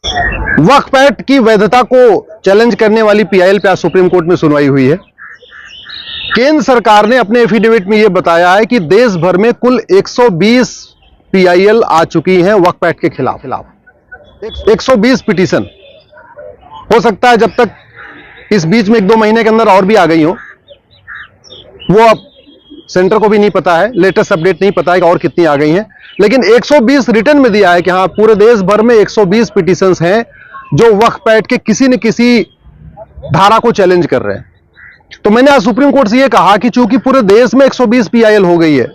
वक्फ act की वैधता को चैलेंज करने वाली पीआईएल पे आज सुप्रीम कोर्ट में सुनवाई हुई है। केंद्र सरकार ने अपने एफिडेविट में यह बताया है कि देश भर में कुल 120 पीआईएल आ चुकी हैं वक्फ एक्ट के खिलाफ 120 पिटीशन। हो सकता है जब तक इस बीच में 1-2 महीने के अंदर और भी आ गई हो, वो अब सेंटर को भी नहीं पता है, लेटेस्ट अपडेट नहीं पता है कि और कितनी आ गई हैं, लेकिन 120 रिटर्न में दिया है कि हाँ पूरे देश भर में 120 पिटीशंस हैं जो वक्फ एक्ट के किसी न किसी धारा को चैलेंज कर रहे हैं। तो मैंने आज सुप्रीम कोर्ट से यह कहा कि चूंकि पूरे देश में 120 पीआईएल हो गई है,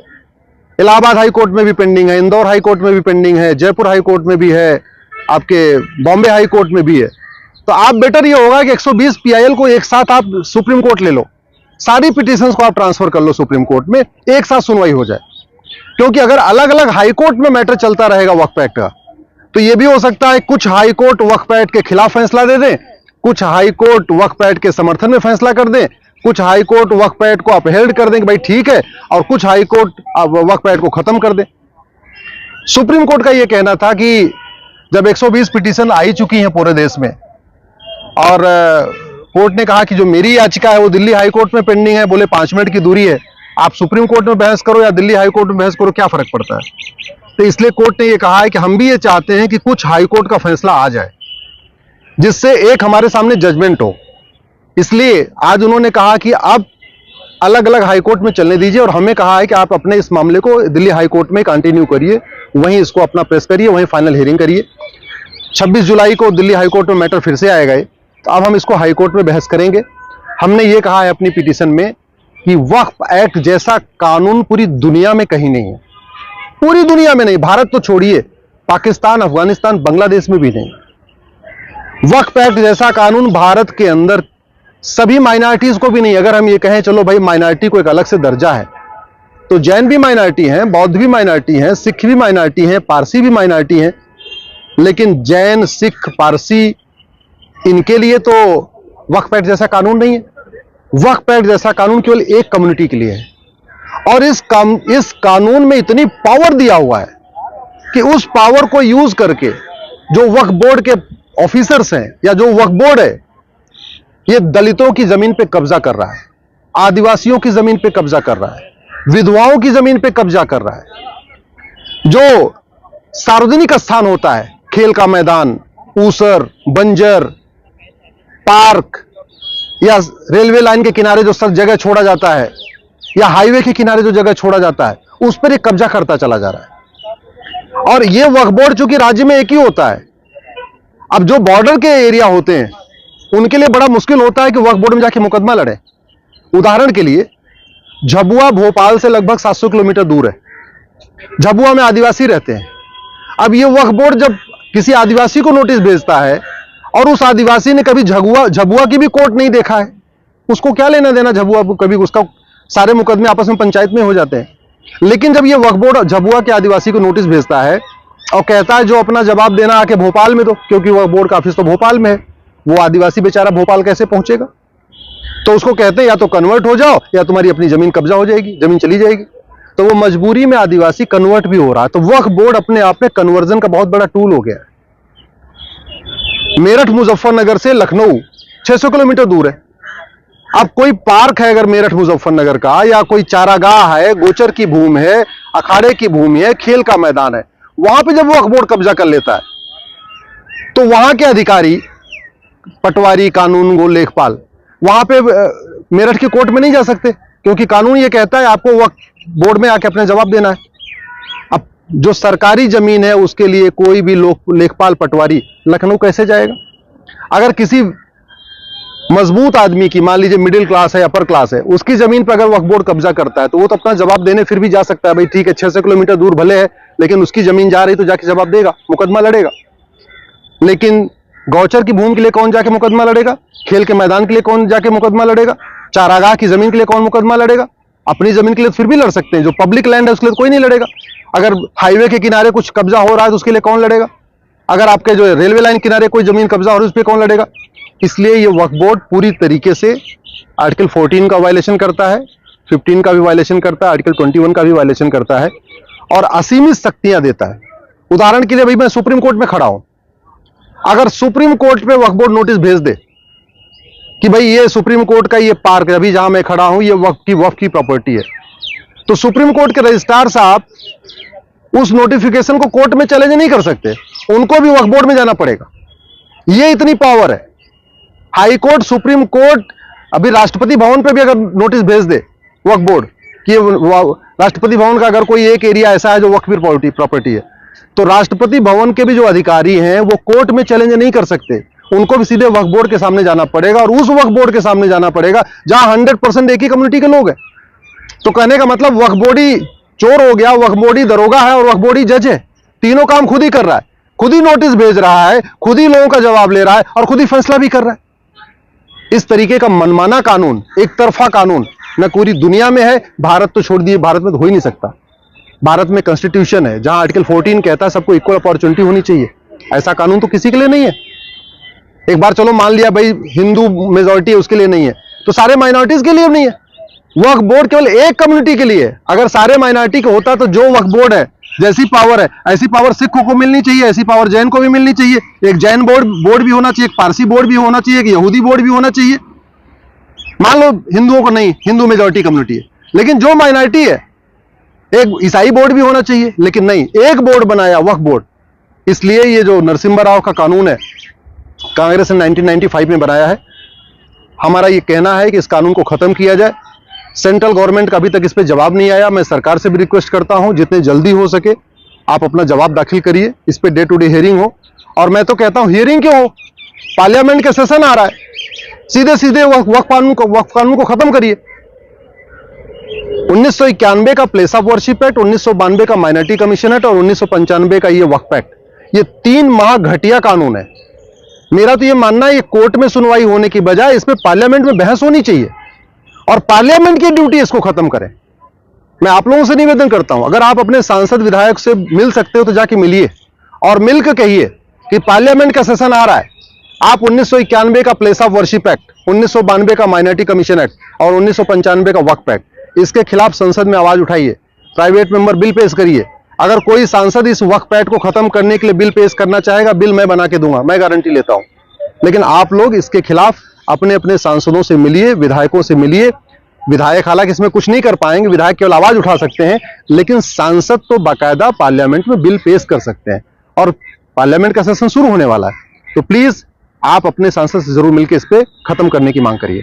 इलाहाबाद हाई कोर्ट में भी पेंडिंग है, इंदौर हाई कोर्ट में भी पेंडिंग है, जयपुर हाई कोर्ट में भी है, आपके बॉम्बे हाई कोर्ट में भी है, तो आप बेटर यह होगा कि 120 पीआईएल को एक साथ आप सुप्रीम कोर्ट ले लो, सारी पिटीशंस को आप ट्रांसफर कर लो सुप्रीम कोर्ट में, एक साथ सुनवाई हो जाए। क्योंकि अगर अलग अलग हाई कोर्ट में मैटर चलता रहेगा वक्फ एक्ट का, तो यह भी हो सकता है कुछ हाई कोर्ट वक्फ एक्ट के खिलाफ फैसला दे दें, कुछ हाई कोर्ट वक्फ एक्ट के समर्थन में फैसला कर दें, कुछ हाई कोर्ट वक्फ एक्ट को अपहेल्ड कर दें कि भाई ठीक है, और कुछ हाई कोर्ट वक्फ एक्ट को खत्म कर दें। सुप्रीम कोर्ट का यह कहना था कि जब 120 पिटीशन आई चुकी हैं पूरे देश में, और कोर्ट ने कहा कि जो मेरी याचिका है वो दिल्ली हाई कोर्ट में पेंडिंग है, बोले 5 मिनट की दूरी है, आप सुप्रीम कोर्ट में बहस करो या दिल्ली हाई कोर्ट में बहस करो, क्या फर्क पड़ता है। तो इसलिए कोर्ट ने ये कहा है कि हम भी ये चाहते हैं कि कुछ हाई कोर्ट का फैसला आ जाए जिससे एक हमारे सामने जजमेंट हो। इसलिए आज उन्होंने कहा कि अब अलग अलग हाई कोर्ट में चलने दीजिए, और हमें कहा है कि आप अपने इस मामले को दिल्ली हाई कोर्ट में कंटिन्यू करिए, वहीं इसको अपना प्रेस करिए, वहीं फाइनल हियरिंग करिए। 26 जुलाई को दिल्ली हाई कोर्ट में मैटर फिर से आएगा, तो अब हम इसको हाई कोर्ट में बहस करेंगे। हमने ये कहा है अपनी पिटीशन में कि वक्फ एक्ट जैसा कानून पूरी दुनिया में कहीं नहीं है, पूरी दुनिया में नहीं, भारत तो छोड़िए, पाकिस्तान, अफगानिस्तान, बांग्लादेश में भी नहीं। वक्फ एक्ट जैसा कानून भारत के अंदर सभी माइनॉरिटीज को भी नहीं। अगर हम ये कहें चलो भाई माइनॉरिटी को एक अलग से दर्जा है, तो जैन भी माइनॉरिटी हैं, बौद्ध भी माइनॉरिटी हैं, सिख भी माइनॉरिटी हैं, पारसी भी माइनॉरिटी हैं, लेकिन जैन, सिख, पारसी, इनके लिए तो वक्फ एक्ट जैसा कानून नहीं है। वक्फ एक्ट जैसा कानून केवल एक कम्युनिटी के लिए है, और इस कानून में इतनी पावर दिया हुआ है कि उस पावर को यूज करके जो वक्फ बोर्ड के ऑफिसर्स हैं या जो वक्फ बोर्ड है, ये दलितों की जमीन पे कब्जा कर रहा है, आदिवासियों की जमीन पे कब्जा कर रहा है, विधवाओं की जमीन पे कब्जा कर रहा है। जो सार्वजनिक स्थान होता है, खेल का मैदान, ऊसर, बंजर, पार्क, या रेलवे लाइन के किनारे जो सब जगह छोड़ा जाता है, या हाईवे के किनारे जो जगह छोड़ा जाता है, उस पर एक कब्जा करता चला जा रहा है। और यह वक्फ बोर्ड चूंकि राज्य में एक ही होता है, अब जो बॉर्डर के एरिया होते हैं उनके लिए बड़ा मुश्किल होता है कि वक्फ बोर्ड में जाके मुकदमा लड़े। उदाहरण के लिए झाबुआ भोपाल से लगभग 700 किलोमीटर दूर है, झाबुआ में आदिवासी रहते हैं। अब यह वक्फ बोर्ड जब किसी आदिवासी को नोटिस भेजता है और उस आदिवासी ने कभी झाबुआ की भी कोर्ट नहीं देखा है, उसको क्या लेना देना झाबुआ को, कभी उसका सारे मुकदमे आपस में पंचायत में हो जाते हैं। लेकिन जब यह वक्फ बोर्ड झाबुआ के आदिवासी को नोटिस भेजता है और कहता है जो अपना जवाब देना आके भोपाल में दो, क्योंकि वक्फ बोर्ड का ऑफिस तो भोपाल में है, वो आदिवासी बेचारा भोपाल कैसे पहुंचेगा, तो उसको कहते हैं या तो कन्वर्ट हो जाओ या तुम्हारी अपनी जमीन कब्जा हो जाएगी, जमीन चली जाएगी। तो वो मजबूरी में आदिवासी कन्वर्ट भी हो रहा है। तो वक्फ बोर्ड अपने आप में कन्वर्जन का बहुत बड़ा टूल हो गया है। मेरठ मुजफ्फरनगर से लखनऊ 600 किलोमीटर दूर है। अब कोई पार्क है अगर मेरठ मुजफ्फरनगर का, या कोई चारागाह है, गोचर की भूमि है, अखाड़े की भूमि है, खेल का मैदान है, वहां पे जब वक्फ बोर्ड कब्जा कर लेता है तो वहां के अधिकारी, पटवारी, कानून गो, लेखपाल, वहां पे मेरठ की कोर्ट में नहीं जा सकते, क्योंकि कानून ये कहता है आपको वक्फ बोर्ड में आके अपना जवाब देना है। अब जो सरकारी जमीन है उसके लिए कोई भी लेखपाल, पटवारी लखनऊ कैसे जाएगा। अगर किसी मजबूत आदमी की, मान लीजिए मिडिल क्लास है, अपर क्लास है, उसकी जमीन पर अगर वक्फ बोर्ड कब्जा करता है तो वो तो अपना जवाब देने फिर भी जा सकता है, भाई ठीक है 600 किलोमीटर दूर भले है, लेकिन उसकी जमीन जा रही तो जाके जवाब देगा, मुकदमा लड़ेगा। लेकिन गौचर की भूमि के लिए कौन जाके मुकदमा लड़ेगा, खेल के मैदान के लिए कौन जाके मुकदमा लड़ेगा, चारागाह की जमीन के लिए कौन मुकदमा लड़ेगा। अपनी जमीन के लिए फिर भी लड़ सकते हैं, जो पब्लिक लैंड है उसके लिए कोई नहीं लड़ेगा। अगर हाईवे के किनारे कुछ कब्जा हो रहा है तो उसके लिए कौन लड़ेगा। अगर आपके जो रेलवे लाइन किनारे कोई जमीन कब्जा हो रहा है उस पर कौन लड़ेगा। इसलिए ये वक्फ बोर्ड पूरी तरीके से आर्टिकल 14 का वायलेशन करता है, 15 का भी वायलेशन करता है, आर्टिकल 21 का भी वायलेशन करता है, और असीमित शक्तियां देता है। उदाहरण के लिए भाई मैं सुप्रीम कोर्ट में खड़ा हूं, अगर सुप्रीम कोर्ट पे वक्फ बोर्ड नोटिस भेज दे कि भाई ये सुप्रीम कोर्ट का ये पार्क है, अभी जहां मैं खड़ा हूं, ये वक्फ की प्रॉपर्टी है, तो सुप्रीम कोर्ट के रजिस्ट्रार साहब उस नोटिफिकेशन को कोर्ट में चैलेंज नहीं कर सकते, उनको भी वक्फ बोर्ड में जाना पड़ेगा। ये इतनी पावर है। हाई कोर्ट, सुप्रीम कोर्ट, अभी राष्ट्रपति भवन पे भी अगर नोटिस भेज दे वक्फ बोर्ड कि राष्ट्रपति भवन का अगर कोई एक एरिया ऐसा है जो वक्फ की प्रॉपर्टी है, तो राष्ट्रपति भवन के भी जो अधिकारी हैं वो कोर्ट में चैलेंज नहीं कर सकते, उनको भी सीधे वक्फ बोर्ड के सामने जाना पड़ेगा, और उस वक्फ बोर्ड के सामने जाना पड़ेगा जहां 100% एक ही कम्युनिटी के लोग हैं। तो कहने का मतलब वक्फ बोर्ड ही चोर हो गया, वक्फ बोर्ड ही दरोगा है और वक्फ बोर्ड ही जज है। तीनों काम खुद ही कर रहा है, खुद ही नोटिस भेज रहा है, खुद ही लोगों का जवाब ले रहा है और खुद ही फैसला भी कर रहा है। इस तरीके का मनमाना कानून, एक तरफा कानून न पूरी दुनिया में है, भारत तो छोड़ दिए, भारत में तो हो ही नहीं सकता। भारत में कॉन्स्टिट्यूशन है जहां आर्टिकल 14 कहता है सबको इक्वल अपॉर्चुनिटी होनी चाहिए। ऐसा कानून तो किसी के लिए नहीं है। एक बार चलो मान लिया भाई हिंदू मेजॉरिटी है उसके लिए नहीं है, तो सारे माइनॉरिटीज के लिए नहीं है। वक्फ बोर्ड केवल एक कम्युनिटी के लिए है। अगर सारे माइनॉरिटी का होता तो जो वक्फ बोर्ड है, जैसी पावर है ऐसी पावर सिखों को मिलनी चाहिए, ऐसी पावर जैन को भी मिलनी चाहिए। एक जैन बोर्ड भी होना चाहिए, एक पारसी बोर्ड भी होना चाहिए, एक यहूदी बोर्ड भी होना चाहिए। मान लो हिंदुओं को नहीं, हिंदू मेजॉरिटी कम्युनिटी है, लेकिन जो माइनॉरिटी है एक ईसाई बोर्ड भी होना चाहिए, लेकिन नहीं, एक बोर्ड बनाया वक्फ बोर्ड। इसलिए ये जो नरसिम्हा राव का कानून है, कांग्रेस ने 1995 में बनाया है। हमारा ये कहना है कि इस कानून को खत्म किया जाए। सेंट्रल गवर्नमेंट का अभी तक इस पे जवाब नहीं आया। मैं सरकार से भी रिक्वेस्ट करता हूं जितने जल्दी हो सके आप अपना जवाब दाखिल करिए, इस पे डे टू डे हियरिंग हो। और मैं तो कहता हूं हियरिंग क्यों हो, पार्लियामेंट का सेशन आ रहा है, सीधे सीधे वक्फ कानून को खत्म करिए। 1991 का प्लेस ऑफ वर्शिप एक्ट, 1992 का माइनॉरिटी कमीशन एक्ट और 1995 का ये वक्फ एक्ट, ये 3 महा घटिया कानून है। मेरा तो ये मानना है ये कोर्ट में सुनवाई होने की बजाय इस पे पार्लियामेंट में बहस होनी चाहिए और पार्लियामेंट की ड्यूटी इसको खत्म करें। मैं आप लोगों से निवेदन करता हूं, अगर आप अपने सांसद विधायक से मिल सकते हो तो जाके मिलिए और मिलकर कहिए कि पार्लियामेंट का सेशन आ रहा है। आप 1991 का प्लेस ऑफ वर्शिप एक्ट, 1992 का माइनॉरिटी कमीशन एक्ट और 1995 का वक्फ एक्ट, इसके खिलाफ संसद में आवाज उठाइए, प्राइवेट मेंबर बिल पेश करिए। अगर कोई सांसद इस वक्फ एक्ट को खत्म करने के लिए बिल पेश करना चाहेगा, बिल मैं बना के दूंगा, मैं गारंटी लेता हूं। लेकिन आप लोग इसके खिलाफ अपने अपने सांसदों से मिलिए, विधायकों से मिलिए। विधायक हालांकि इसमें कुछ नहीं कर पाएंगे, विधायक केवल आवाज उठा सकते हैं, लेकिन सांसद तो बाकायदा पार्लियामेंट में बिल पेश कर सकते हैं और पार्लियामेंट का सेशन शुरू होने वाला है। तो प्लीज आप अपने सांसद से जरूर मिलकर इस पे खत्म करने की मांग करिए।